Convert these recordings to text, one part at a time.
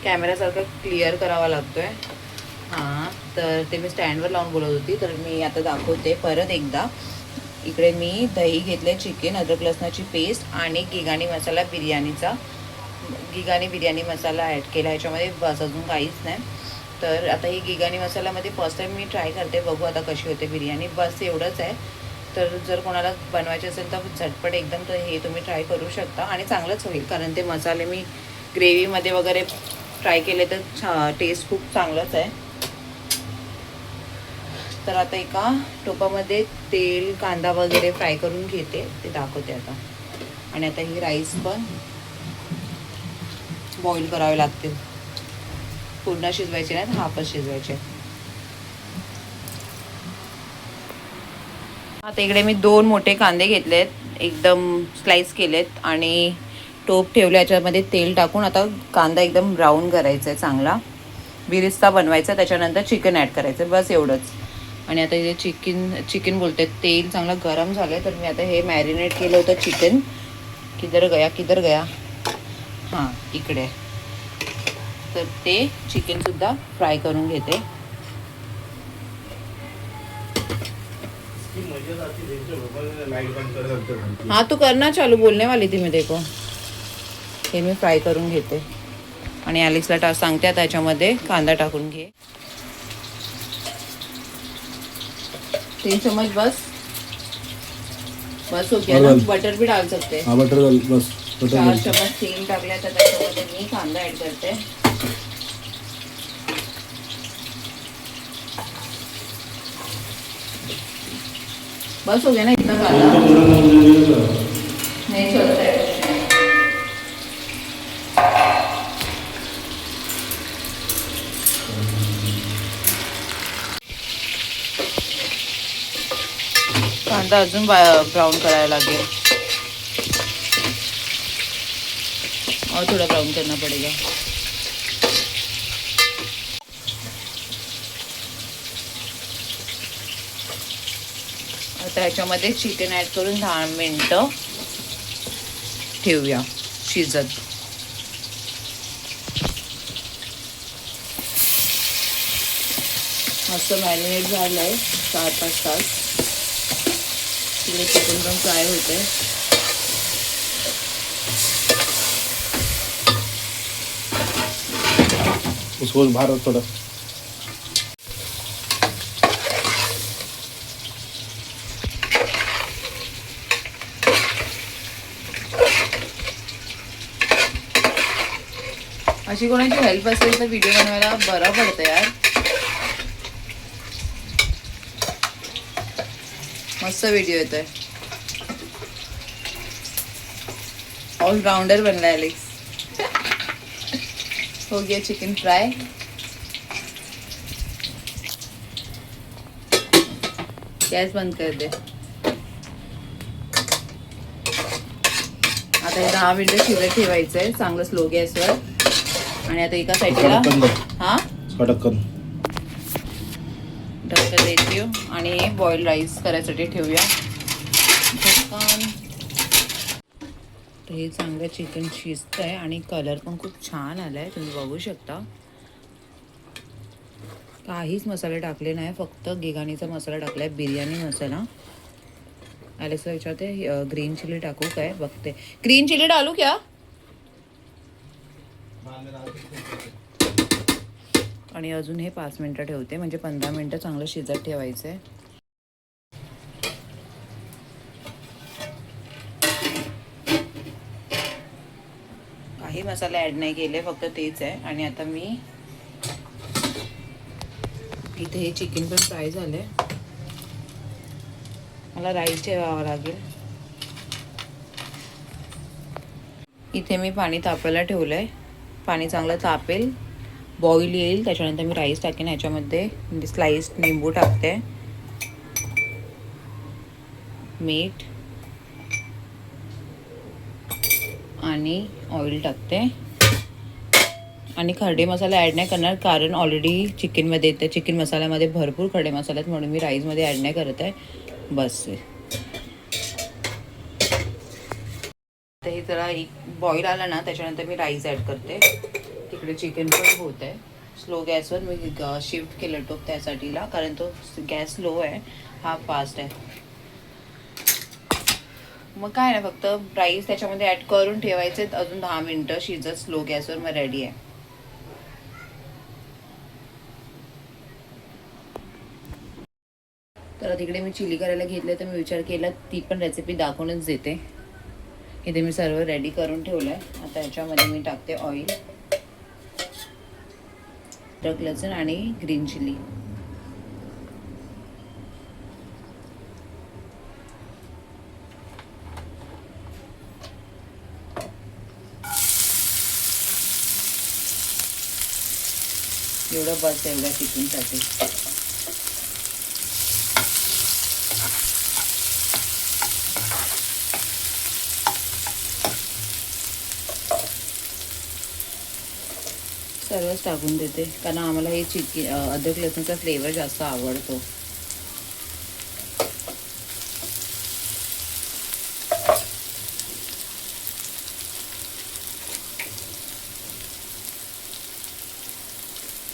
कॅमेरासारखा clear करावा लागतोय. हां, तर ते मी स्टँडवर लावून बोलत होती, तर मी आता दाखवते परत एकदा. इकडे मी दही घेतले, चिकन, अद्रक लसणाची पेस्ट आणि गिगाणी मसाला बिर्याणीचा. गिगाणी बिर्याणी मसाला ॲड केला ह्याच्यामध्ये, बस अजून काहीच नाही. तर आता ही गिगाणी मसाल्यामध्ये फर्स्ट टाईम मी ट्राय करते, बघू आता कशी होते बिर्याणी, बस एवढंच आहे. तर जर कोणाला बनवायचे असेल तर झटपट एकदम, तर हे तुम्ही ट्राय करू शकता आणि चांगलंच होईल, कारण ते मसाले मी ग्रेव्हीमध्ये वगैरे ट्राय केले तर टेस्ट खूप चांगलंच आहे. तर आता एका टोपामध्ये तेल, कांदा वगैरे फ्राय करून घेते, ते दाखवते आता. आणि आता ही राईस पण बॉईल करावे लागतील, पूर्ण शिजवायचे नाहीत, हाफच शिजवायचे. आता इकडे मी 2 मोठे कांदे घेतलेत, एकदम स्लाइस केलेत आणि टोप ठेवले, याच्यामध्ये तेल टाकून आता कांदा एकदम ब्राऊन करायचा आहे चांगला, बिरिस्ता बनवायचा. त्याच्यानंतर चिकन ॲड करायचं, बस एवढंच. आणि आता इथे चिकन बोलते, तेल चांगलं गरम झालं आहे, तर मी आता हे मॅरिनेट केलं होतं चिकन. किधर गया हां, इकडे. तर ते चिकनसुद्धा फ्राय करून घेते. हाँ तो करना चालू, बोलने वाली थी मैं देखो. हे मी फ्राय करून घेते आणि ॲलेक्सला सांगते आता याच्यामध्ये कांदा टाकून घे. 3 चम्मच बस हो गया ना. बटर भी डाल सकते हैं. हाँ बटर डाल बस. 4 चम्मच तेल टाकले, तर त्याच्यामध्ये मी कांदा ॲड करते. बस हो गया ना इतना कांदा, नहीं चलता है. कांदा अजून ब्राउन करायला लागेल, और थोड़ा ब्राउन करना पड़ेगा. आता ह्याच्यामध्ये चिकन ॲड करून 10 मिनटं ठेवूया शिजत. मस्त मॅरिनेट झालं आहे 4-5 तास. तिथे चिकन पण फ्राय होते. उसको बाहर थोड़ा. अशी कोणाची हेल्प असेल तर व्हिडिओ बनवायला बरं पडतं यार. मस्त व्हिडिओ येतोय. ऑलराउंडर बनला एलेक्स. हो गया चिकन फ्राय. गॅस बंद कर दे. आता हे 10 मिनिटं शिजत ठेवायचंय चांगलं स्लो गॅसवर. आणि आता एका साईडला हा ढक्कन देते आणि बॉईल राईस करायसाठी ठेवूया ढक्कन. तर हे चांगलं चिकन शिजतंय आणि कलर पण खूप छान आलाय, तुम्ही बघू शकता. काहीच मसाले टाकले नाही, फक्त गिगाणीचा मसाला टाकलाय, बिर्याणी मसाला. ॲलेक्सला विचारते ग्रीन चिली टाकू काय, बघते. ग्रीन चिली डालू क्या. आणि अजून हे 5 मिनटं ठेवते, म्हणजे 15 मिनटं चांगलं शिजत ठेवायचं आहे. काही मसाले ॲड नाही केले, फक्त तेच आहे. आणि आता मी इथे हे चिकन पण फ्राय झालंय, मला राईस ठेवावं लागेल. इथे मी पाणी तापायला ठेवलंय, पाणी चांगलं तापेल, बॉईल येईल, त्याच्यानंतर मी राईस टाकेन. ह्याच्यामध्ये स्लाइस लिंबू टाकते, मीठ आणि ऑइल टाकते. आणि खडे मसाले ॲड नाही करणार, कारण ऑलरेडी चिकनमध्ये येते, चिकन मसाल्यामध्ये भरपूर खडे मसाले आहेत, म्हणून मी राईसमध्ये ॲड नाही करत आहे. बस ते जरा एक बॉईल आला ना, त्याच्यानंतर मी राईस ॲड करते. ती इकडे चिकन पण होत आहे. स्लो गॅसवर मी शिफ्ट केलं टोप त्यासाठीला, कारण तो गॅस स्लो आहे, हा फास्ट आहे. मग काय ना, फक्त राईस त्याच्यामध्ये ॲड करून ठेवायचे अजून 10 मिनटं शिजत स्लो गॅसवर, मग रेडी आहे. तर तिकडे मी चिली करायला घेतले, तर मी विचार केला ती पण रेसिपी दाखवूनच देते. इथे मी सर्व रेडी करून ठेवलं आहे. आता याच्यामध्ये मी टाकते ऑइल, अद्रक लसूण आणि ग्रीन चिली. एवढं बस एवढ्या चिकनसाठी. सर्वच टाकून देते, कारण आम्हाला हे अद्रक लसूणचा फ्लेवर जास्त आवडतो.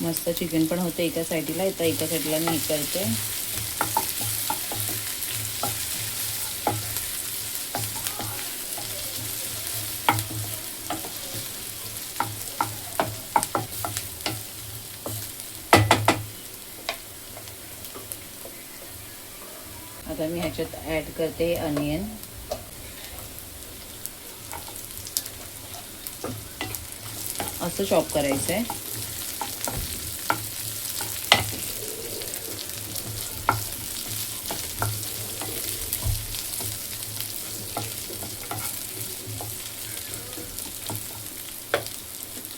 मस्त चिकन पण होतं एका साईडला, इथं एका साईडला मी करते. आता मी ह्याच्यात ॲड करते अनियन. असं चॉप करायचं आहे.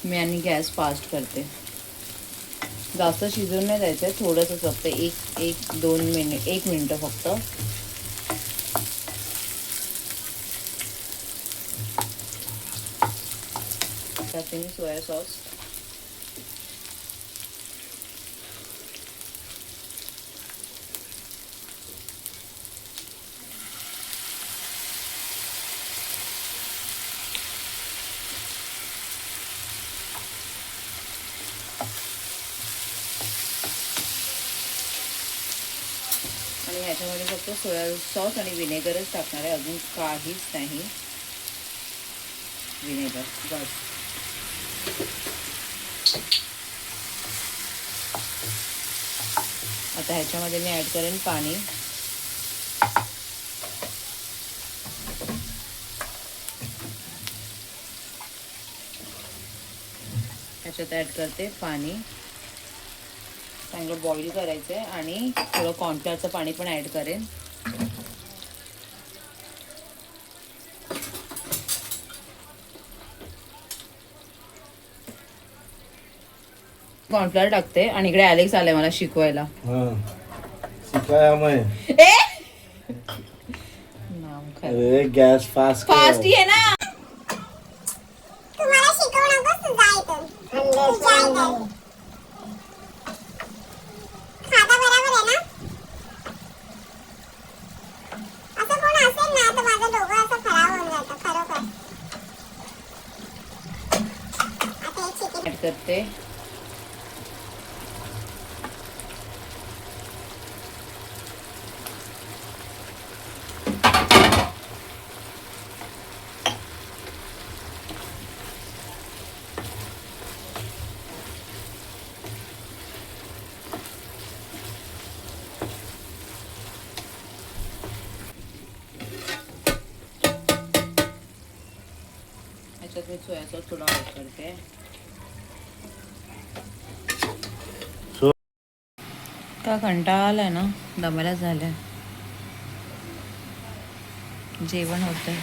मी आणि गॅस फास्ट करते. जास्त शिजवून नाही द्यायचं आहे, थोडंसं फक्त एक मिनटं फक्त. टाकते मी सोया सॉस. आणि ह्याच्यामध्ये फक्त सोया सॉस आणि विनेगरच टाकणार आहे, अजून काहीच नाही. विनेगर बस. आता ह्याच्यामध्ये मी ॲड करेन पाणी. ह्याच्यात ॲड करते पाणी. चांगलं बॉईल करायचं आहे आणि थोडं कॉर्नफ्लॉवरचं पाणी पण ॲड करेन. कॉर्नफ्लॉवर टाकते आणि इकडे ॲलेक्स आलाय मला शिकवायला. शिकाया मैं. अरे गॅस फास्ट फास्ट ही आहे ना. तुम्हाला शिकवू नकोस, तू जा इथून. खाता बरोबर आहे ना? असं कोण असेल ना तर माझं डोकं असं खराब होऊन जातं खरोखर. आता एक चिकन ॲड करते. ह्याच्यात मी सोया सॉस थोडा ॲड करते. का कंटाळा आलाय ना, दमायला झालंय. जेवण होतंय.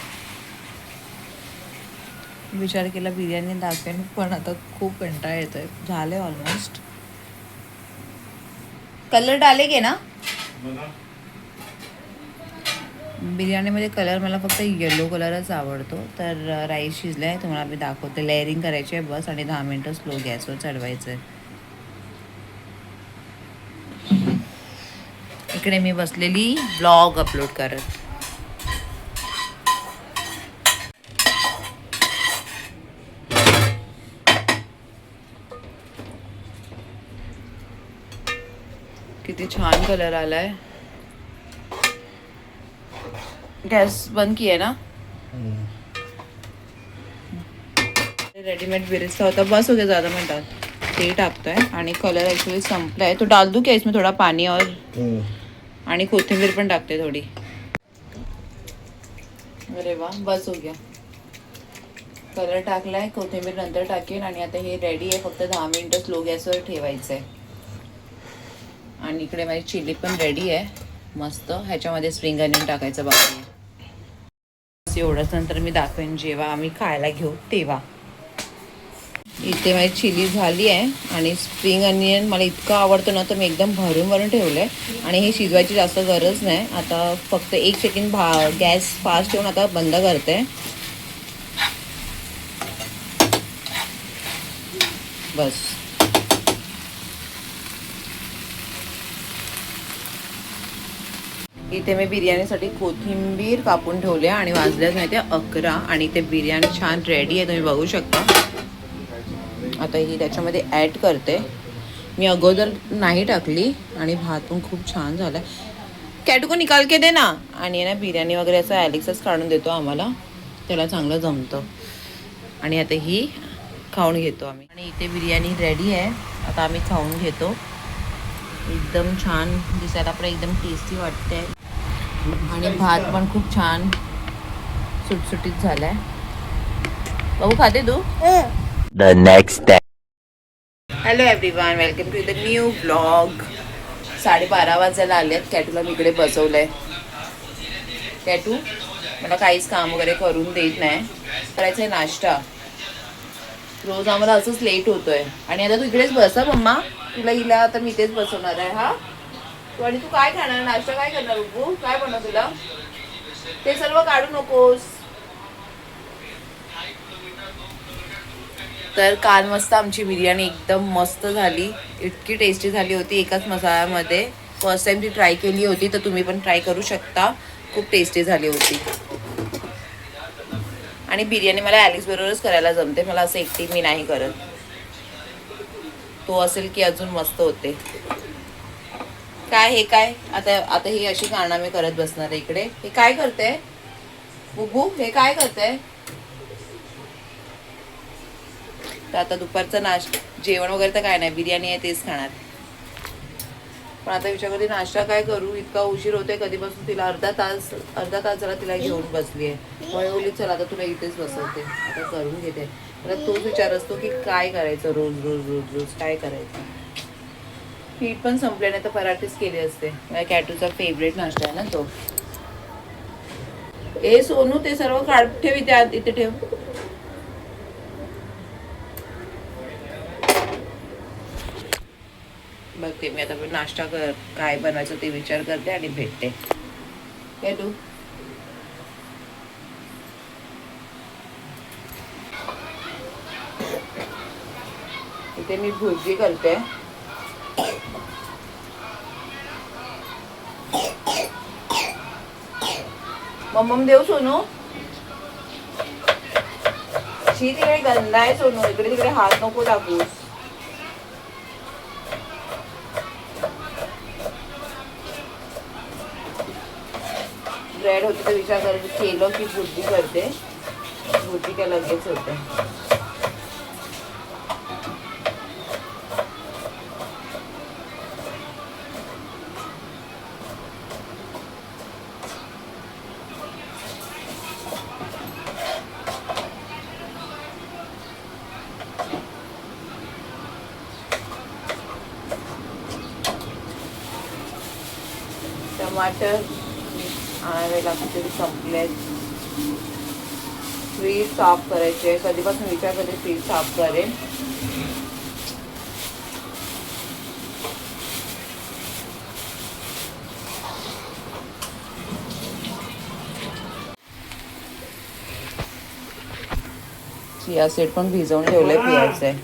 विचार केला बिर्याणी दाखवेन, पण आता खूप कंटाळा येतोय. झाले ऑलमोस्ट. कलर डालेगे ना बिर्याणीमध्ये. कलर मला फक्त येलो कलरच आवडतो. तर राईस शिजलाय, तुम्हाला मी दाखवते. लेअरिंग करायची आहे बस, आणि 10 मिनटं स्लो गॅसवर चढवायचं आहे. इकडे मी बसलेली ब्लॉग अपलोड करत. किती छान कलर आलाय. गॅस बंद किया ना. रेडीमेड बिरिस्ता होता, बस हो गया ज़्यादा म्हणतात. ते टाकतोय आणि कलर ॲक्च्युली संपलाय. तो डाल दूं क्या इसमें थोड़ा पानी और आणि कोथिंबीर पण टाकते थोडी. अरे वा, बस हो गया. कलर टाकलाय, कोथिंबीर नंतर टाकेन आणि आता हे रेडी आहे. फक्त 10 मिनिटं स्लो गॅसवर ठेवायचं आहे. आणि इकडे माझी चिली पण रेडी आहे मस्त. ह्याच्यामध्ये स्प्रिंग अनियन टाकायचं बाकी आहे. एवढंच, नंतर मी दाखवेन जेव्हा आम्ही खायला घेऊ तेव्हा. इथे माझी चिली झाली आहे आणि स्प्रिंग अनियन मला इतकं आवडतं ना, तर मी एकदम भरून ठेवलं आहे. आणि हे शिजवायची जास्त गरज नाही. आता फक्त 1 सेकंड गॅस फास्ट ठेवून आता बंद करते. बस. इथे मी बिर्याणीसाठी कोथिंबीर कापून ठेवले आणि वाजल्याच नाही ते 11 आणि ते बिर्याणी छान रेडी आहे, तुम्ही बघू शकता. आता ही त्याच्यामध्ये ॲड करते. मी अगोदर नाही टाकली आणि भात पण खूप छान झाला. कॅटू को निकाल के दे ना. आणि ना बिर्याणी वगैरे असं ॲलेक्सच काढून देतो आम्हाला, त्याला चांगलं जमतं. आणि आता ही खाऊन घेतो आम्ही. आणि इथे बिर्याणी रेडी आहे, आता आम्ही खाऊन घेतो. एकदम छान दिसायला पण एकदम टेस्टी वाटते आणि भात पण खूप छान सुटसुटीत झालाय. बघू खाते तू. The next day. Hello everyone, welcome to the new blog. 12:30 वाजायला आले आहेत. कॅटूला मी इकडे बसवलंय. कॅटू मला काहीच काम वगैरे करून देत नाही. करायचं आहे नाश्ता. रोज आम्हाला असंच लेट होतोय. आणि आता तू इकडेच बसा मम्मा, तुला हिला आता मी इथेच बसवणार आहे. हा तू, आणि तू काय खाणार नाश्ता, काय करणार बघू, काय बनव तुला. ते सर्व काढू नकोस. तर काल मस्त आमची बिर्याणी एकदम मस्त झाली. इतकी टेस्टी झाली होती एकाच मसाल्यामध्ये. फर्स्ट टाइम ती ट्राय केली होती, तर तुम्ही पण ट्राय करू शकता. खूप टेस्टी झाली होती. आणि बिर्याणी मला ॲलेक्स बरोबरच करायला जमते, मला असं एकटी मी नाही करत. तो असेल की अजून मस्त होते. काय हे काय आता ही अशी कारनामे करत बसणार आहे इकडे. हे काय करते बुबू, हे काय करते. तर आता दुपारचं जेवण वगैरे तर काय नाही, बिर्याणी आहे तेच खाणार. पण आता विचार करते नाश्ता काय करू, इतका उशीर होतोय कधीपासून. तिला अर्धा तास झाला तिला घेऊन बसली आहे. मग बोलली चल आता तुला इथेच बसवते, आता करून घेते. मला तोच विचार असतो की काय करायचं रोज रोज रोज रोज काय करायचं. पीठ पण संपले नाही तर पराठेच केले असते. माझ्या कॅटूचा फेवरेट नाश्ता आहे ना तो. ए सोनू, ते सर्व काढ ठेव इथे ठेव. बघते मी आता नाश्ता काय बनवायचं ते विचार करते आणि भेटते. काय तू इथे मी भुर्जी करते. मम्मम देऊ सोनू. शी तिकडे गंदा आहे सोनू, इकडे तिकडे हात नको टाकूस. ब्रेड होती तर विचार केलं की भुर्जी करते. भुर्जी काय लगेच होते. टमाटर आणावे लागते, संपले. फ्रीज साफ करायचे. कधीपासून विचार करते फ्रीज साफ करेन. चिया सीड पण भिजवून ठेवलंय पियाचं.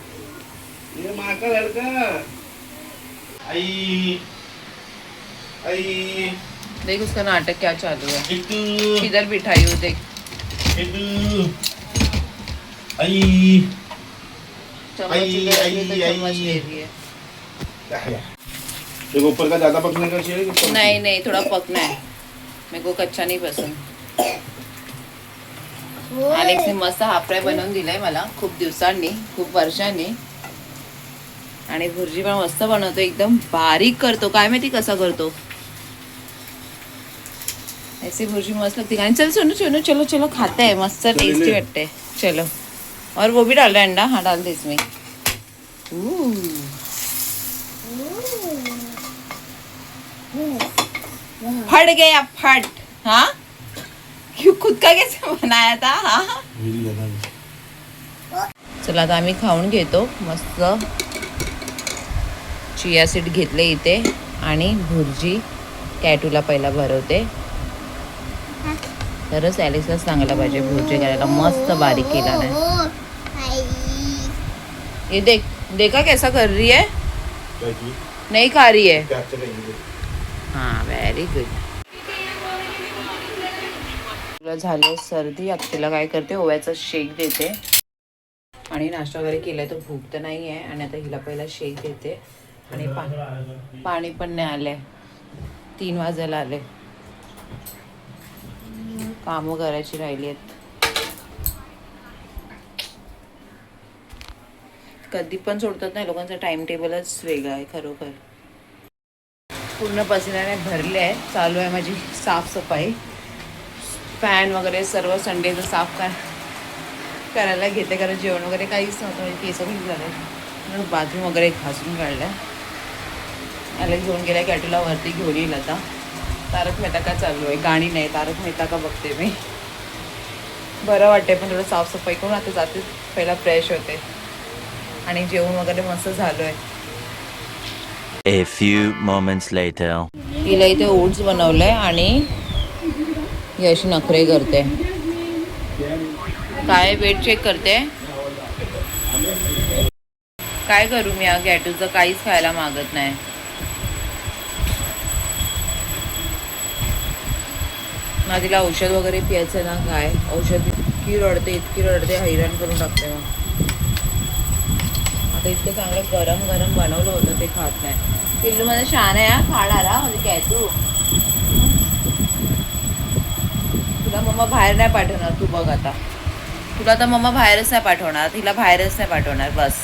ये माँ का लड़का. आई आई देख उसका नाटक क्या चालू है. इट्टू किधर बिठाई हो देख. इट्टू आई चम्मच आई, इधर रखी है तो आई, चम्मच आई. ले रही है. एक ऊपर का ज्यादा पकने का चाहिए कि नहीं नहीं, थोड़ा पकना है, मेरे को कच्चा नहीं पसंद. अलेक्सने मस्त हाफ फ्राय बनवून दिलाय मला खूप दिवसांनी, खूप वर्षांनी. आणि भुर्जी पण मस्त बनवतो, एकदम बारीक करतो, काय माहिती कसा करतो. ऐसी भुर्जी मस्त लगती. आणि चल सोनू सोनू चलो चलो खाते हैं, मस्त टेस्टी वाटते. चलो, और वो भी डाल रहा है अंडा. हाँ डाल दे इसमें. फट गया फट. हाँ क्यों, खुद का कैसे बनाया था. हाँ चला आता आम्ही खाऊन घेतो. मस्त चिया सीड घेतले इथे आणि भुर्जी कॅटूला पहिला भरवते. तरच ॲलेक्सला सांगायला पाहिजे भुर्जी करायला, मस्त बारीक केला नाही. ये देख, देखा कैसा कर रही है, नहीं खा रही है. हाँ व्हेरी गुड. तुला झाले सर्दी, आता तिला काय करते, ओव्याचा शेक देते. आणि नाश्ता वगैरे केलाय तर भूक तर नाही आहे. आणि आता हिला पहिला शेक देते. आणि पाणी पण नाही आलंय, 3 वाजायला आले. कामं करायची राहिली आहेत. कधी पण सोडतात नाही, लोकांचा टाइम टेबलच वेगळा आहे खरोखर. पूर्ण पसिनाने भरले आहे. चालू आहे माझी साफसफाई. फॅन वगैरे सर्व संडेचं साफ करायला घेते, कारण जेवण वगैरे काहीच नव्हतं, म्हणजे केस पण झाले. बाथरूम वगैरे घासून काढलं. अलेक्स घेऊन गेला कॅटूला, वरती घेऊन येईल आता. तारक मेहता का चालू आहे, गाणी नाही, तारक मेहता का बघते मी. बरं वाटते, पण थोडं साफसफाई करून आता जाते, पहिला फ्रेश होते. आणि जेवण वगैरे मस्त झालं आहे. A few moments later. तिला इथे ओट्स बनवलंय आणि ही अशी नखरे करते. काय वेट चेक करते. काय करू मी, या गॅटूचं काहीच खायला मागत नाही. ना तिला औषध वगैरे पियायचं ना काय, औषध इतकी रडते, हैराण करून टाकते. मग आता इतकं चांगलं गरम गरम बनवलं होतं ते खात नाही. पिल्लू मध्ये छान आहे हा, खाणारा म्हणजे काय तू. तुला मम्मा बाहेर नाही पाठवणार, तू बघ आता. तुला आता मम्मा बाहेरच नाही पाठवणार, तिला बाहेरच नाही पाठवणार, बस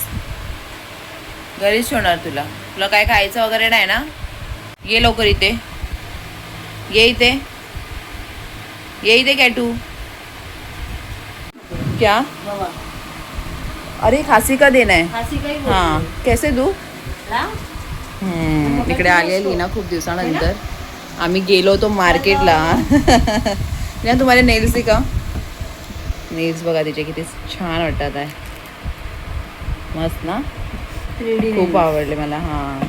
घरीच ठेवणार तुला. तुला काय खायचं वगैरे नाही ना. ये लवकर इथे, ये इथे, ये इथे कॅटू. क्या, अरे खासी का देना है. हाँ कैसे दू. इकडे आलेली ना खूप दिवसानंतर. आम्ही गेलो होतो मार्केटला. तुम्हाला नेल्स का, नेल्स बघा तिचे किती छान वाटतात आहे, मस्त ना, खूप आवडले मला. हां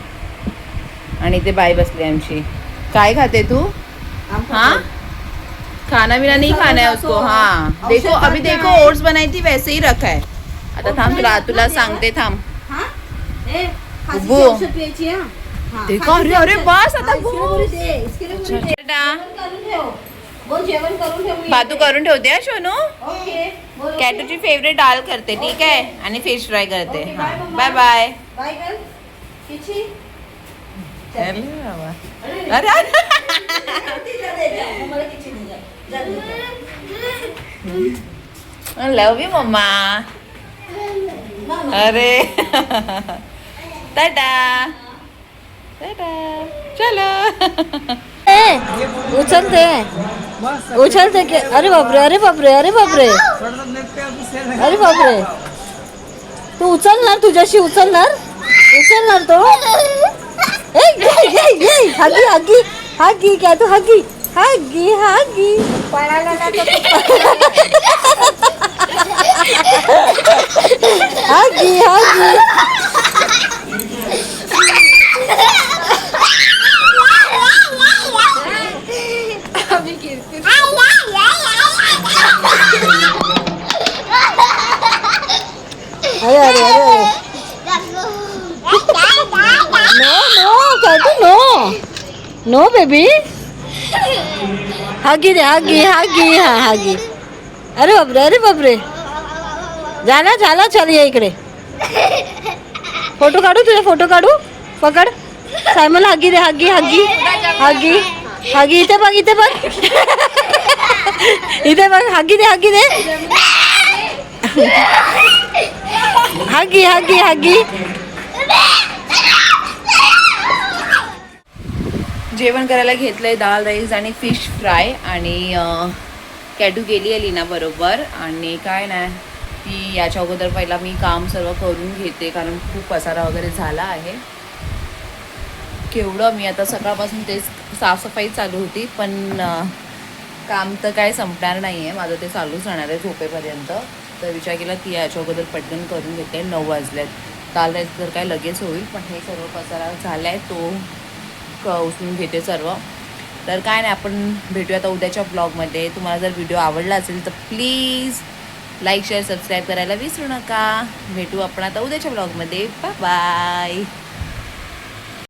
आणि ते बाई बसली आमची. काय खाते तू. हाँ खाना बिना नहीं खाना है उसको. हाँ देखो अभी देखो ओट्स बनाई थी वैसे ही रखा है. आता थांब, तुला सांगते थांब. देखो, अरे अरे बस आता भातू करून ठेवते हा सोनू. कॅटूची फेवरेट डाळ करते, ठीक आहे, आणि फिश फ्राय करते. Bye bye. अरे लव यू मम्मा. अरे टाटा टाटा. चलो उछलते के. अरे बापरे, अरे बापरे, अरे बापरे, अरे बापरे. तू उचलणार, तुझ्याशी उचलणार तो. हागी हागी हागी, क्या तू हागी हागी हागी. हागी हागी. अरे अरे अरे, नो बेबी. हागी रे, हागी हागी. हाँ हागी. अरे बापरे, अरे बापरे. झाला, चल ये इकडे. फोटो काढू तुझे, फोटो काढू. पकड सायमन हागी दे, हागी हागी हागी हागी. इथे बघ, इथे बघ, इथे बघ, हागी दे, हागी दे, हागी हागी हागी. जेवण करायला घेतलंय दाल राईस आणि फिश फ्राय. आणि कॅटू गेली आहे लीना बरोबर. आणि काय नाही, ती याच्या अगोदर पहिला मी काम सर्व करून घेते, कारण खूप पसारा वगैरे झाला आहे. केवढं मी आता सकाळपासून तेच साफसफाई चालू होती, पण काम तर काय संपणार नाही आहे माझं, ते चालूच राहणार आहे झोपेपर्यंत. तर विचार केला ती याच्या अगोदर पटकन करून घेते. 9 वाजलेत. दाल राईस तर काय लगेच होईल, पण हे सर्व पसारा झाला आहे तो उचलून घेते सर्व. तर काय नाही, आपण भेटूया आता उद्याच्या ब्लॉगमध्ये. तुम्हाला जर व्हिडिओ आवडला असेल तर प्लीज लाईक शेअर सबस्क्राईब करायला विसरू नका. भेटू आपण आता उद्याच्या ब्लॉगमध्ये. Bye bye.